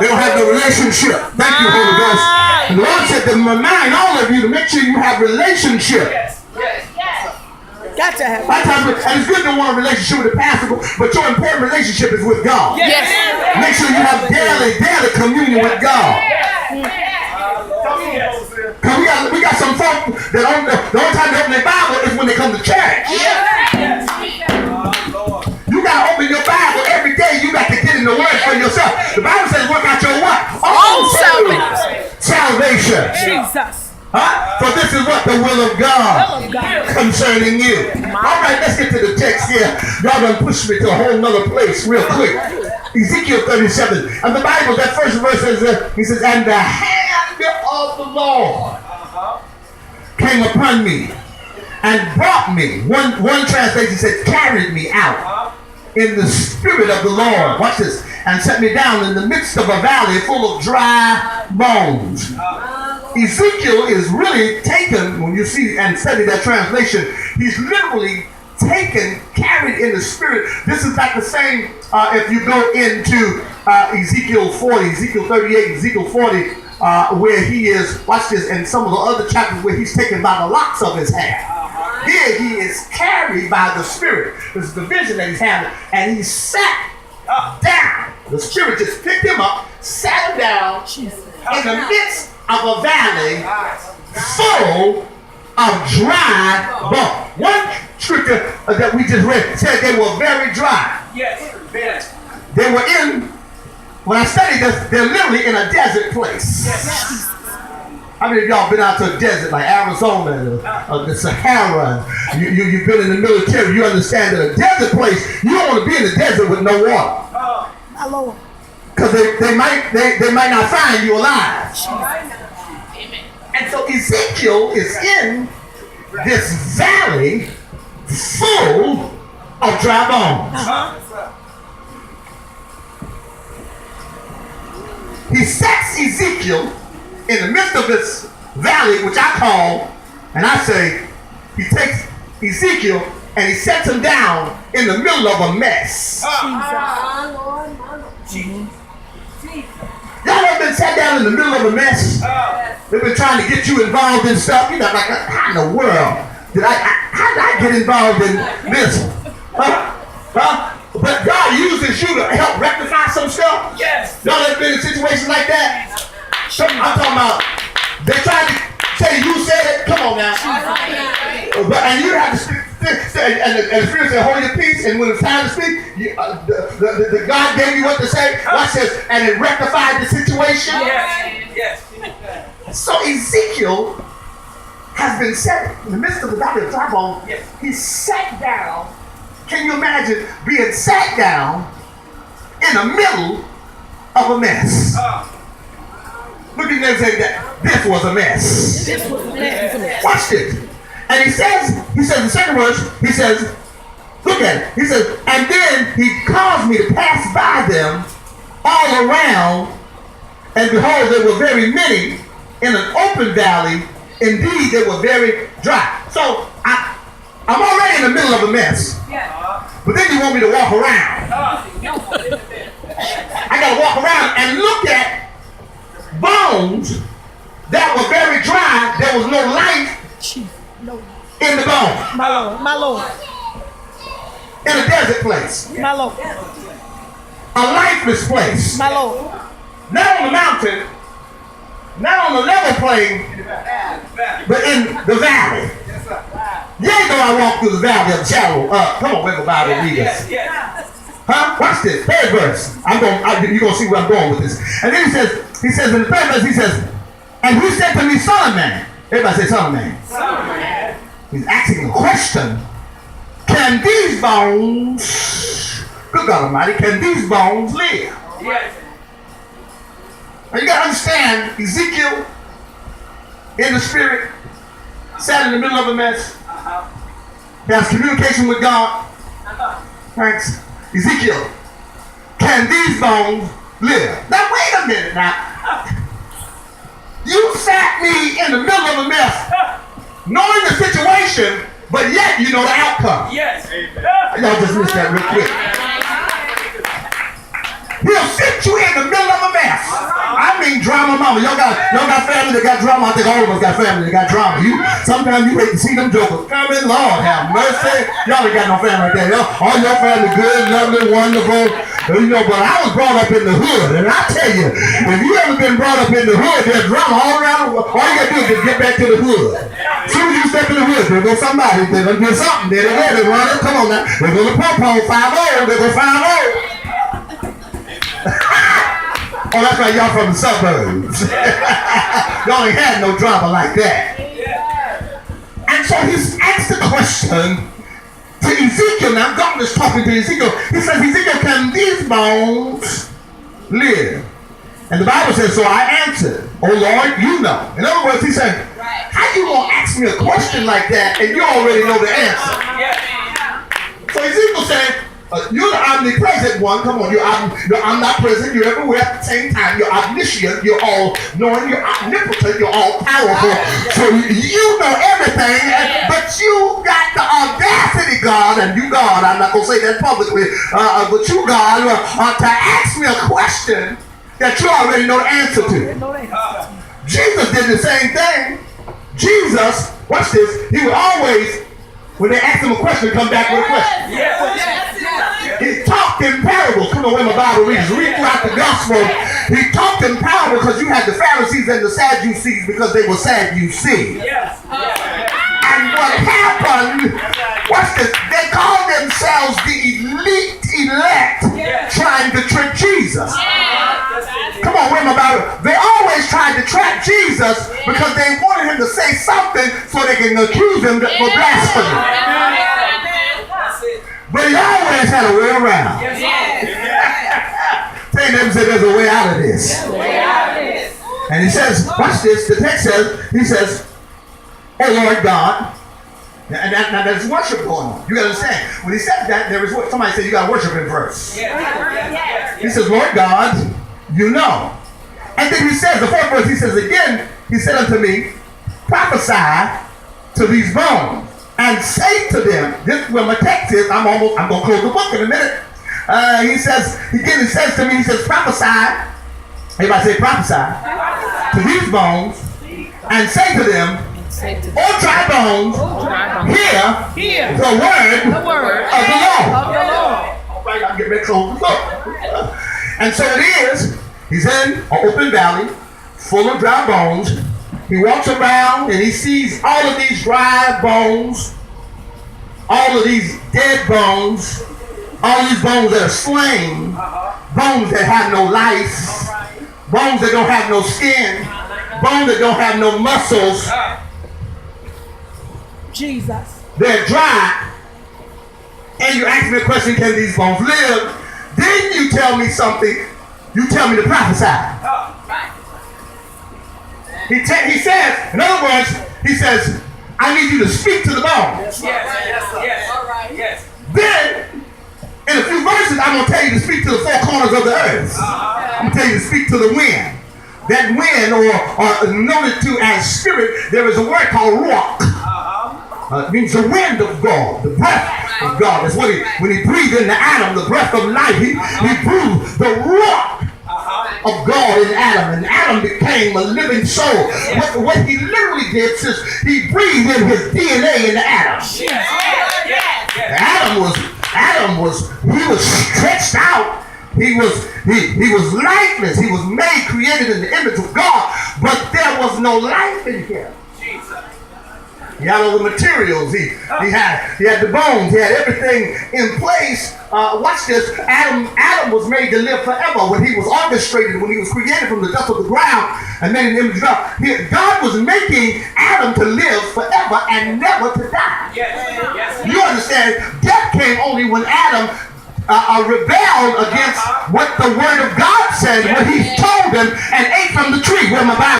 They don't have no relationship. Thank you, Holy Ghost. And the Lord said to remind all of you to make sure you have relationship. Got to have. And it's good to want a relationship with the pastor, but your important relationship is with God. Yes. Make sure you have daily communion with God. Because we got some folk that the only time they open their Bible is when they come to church. You got to open your Bible every day. You got to get in the Word for yourself. The Bible says work out your what? Own salvation. Jesus. For this is what the will of God concerning you. All right, let's get to the text here. Y'all done pushed me to a whole nother place real quick. Ezekiel 37. And the Bible, that first verse says, he says, and the hand of the Lord came upon me and brought me. One translation said, carried me out in the spirit of the Lord. Watch this. And set me down in the midst of a valley full of dry bones. Ezekiel is really taken, when you see and study that translation, he's literally taken, carried in the spirit. This is like the same if you go into Ezekiel 40, Ezekiel 38, Ezekiel 40, where he is, watch this, and some of the other chapters where he's taken by the locks of his hair. Here he is carried by the spirit. This is the vision that he's having, and he sat down. The spirit just picked him up, sat him down in the midst of a valley full of dry bones. One scripture that we just read said they were very dry. Yes. They were in, when I studied this, they're literally in a desert place. Yes. How many of y'all been out to a desert like Arizona or the Sahara? You've been in the military. You understand that a desert place, you don't want to be in the desert with no water. My Lord. Because they might not find you alive. And so Ezekiel is in this valley full of dry bones. He sets Ezekiel in the midst of this valley, which I call, and I say, he takes Ezekiel and he sets him down in the middle of a mess. Y'all ever been sat down in the middle of a mess? They've been trying to get you involved in stuff. You're like, how in the world how did I get involved in this? But God uses you to help rectify some stuff. Yes. Y'all ever been in situations like that? I'm talking about, they tried to say you said it. Come on now. And you have to speak. And the Spirit said, hold your peace, and when it's time to speak, the God gave you what to say. Watch this, and it rectified the situation. Yes. So Ezekiel has been set in the midst of the valley of dry bones. He sat down. Can you imagine being sat down in the middle of a mess? Look at them saying that this was a mess. This was a mess. Watch this. And he says in the second verse, he says, look at it. He says, and then he caused me to pass by them all around, and behold, there were very many in an open valley. Indeed, they were very dry. So I'm already in the middle of a mess. But then you want me to walk around. I got to walk around and look at bones that were very dry. There was no life in the bone. My Lord. In a desert place. My Lord. A lifeless place. My Lord. Not on the mountain, not on the level plain, but in the valley. You ain't know I walk through the valley of the shadow. Come on, where the Bible readers. Watch this. Third verse. You're going to see where I'm going with this. And then he says in the third verse, he says, and he said to me, son of man. Everybody say son of man. Son of man. He's asking a question. Can these bones, good God Almighty, can these bones live? Yes. Now you got to understand, Ezekiel in the spirit, sat in the middle of a mess. He has communication with God. Thanks. Ezekiel, can these bones live? Now wait a minute now. You sat me in the middle of a mess, knowing the situation, but yet you know the outcome. Yes. Y'all just missed that real quick. He'll sit you in the middle of a mess. I mean drama mama. Y'all got family that got drama. I think all of us got family that got drama. Sometimes you wait to see them jokers come in. Lord have mercy. Y'all ain't got no family like that. All your family good, lovely, wonderful. But I was brought up in the hood, and I tell you, if you ever been brought up in the hood, there's drama all around. All you gotta do is just get back to the hood. As soon as you step in the hood, there goes somebody. They're gonna do something. They're running. Come on now. They're gonna pump 5-0. They're gonna 5-0. Oh, that's right, y'all from the suburbs. Y'all ain't had no drama like that. And so he's asked the question to Ezekiel. Now God is talking to Ezekiel. He says, Ezekiel, can these bones live? And the Bible says, so I answered, oh Lord, you know. In other words, he said, how you gonna ask me a question like that and you already know the answer? So Ezekiel said, you're the omnipresent one. Come on, you're omnipresent. You're everywhere at the same time. You're omniscient. You're all knowing. You're omnipotent. You're all powerful. So you know everything. But you got the audacity, God, and you, God. I'm not gonna say that publicly, but you, God, to ask me a question that you already know the answer to. Jesus did the same thing. Jesus, watch this. He would always, when they asked him a question, come back with a question. He talked in parables. Come on, where my Bible reads. Read throughout the gospel. He talked in parables because you had the Pharisees and the Sadducees because they were Sadducees. And what happened, watch this, they called themselves the elect trying to trick Jesus. Come on, where my Bible? They always tried to trap Jesus because they wanted him to say something so they can accuse him for blasphemy. But he always had a way around. Say them, say there's a way out of this. And he says, watch this, the text says, he says, oh Lord God. Now there's worship going on. You got to understand. When he said that, there is what somebody said you got to worship him first. He says, Lord God, you know. And then he says, the fourth verse, he says again, he said unto me, prophesy to these bones. And say to them, this is where my text is, I'm going to close the book in a minute. He says to me, he says, prophesy. Everybody say prophesy to these bones and say to them, O dry bones, hear the word of the Lord. All right, I'll get ready to close the book. And so it is, he's in an open valley full of dry bones. He walks around and he sees all of these dry bones, all of these dead bones, all these bones that are slain, bones that have no life, bones that don't have no skin, bones that don't have no muscles. Jesus. They're dry. And you ask me a question, can these bones live? Then you tell me something. You tell me to prophesy. He says, in other words, he says, I need you to speak to the bones. Yes. Then, in a few verses, I'm going to tell you to speak to the four corners of the earth. I'm going to tell you to speak to the wind. That wind, or noted to as spirit, there is a word called ruach. It means the wind of God, the breath of God. That's what when he breathed into Adam, the breath of life, he breathed the ruach of God in Adam, and Adam became a living soul. What he literally did is he breathed in his DNA into Adam. Adam was stretched out. He was lifeless. He was made, created in the image of God, but there was no life in him. He had all the materials. He had the bones. He had everything in place. Watch this. Adam was made to live forever when he was orchestrated, when he was created from the dust of the ground and made in the image of God. God was making Adam to live forever and never to die. You understand? Death came only when Adam rebelled against what the word of God said, what he told them, and ate from the tree. Where my Bible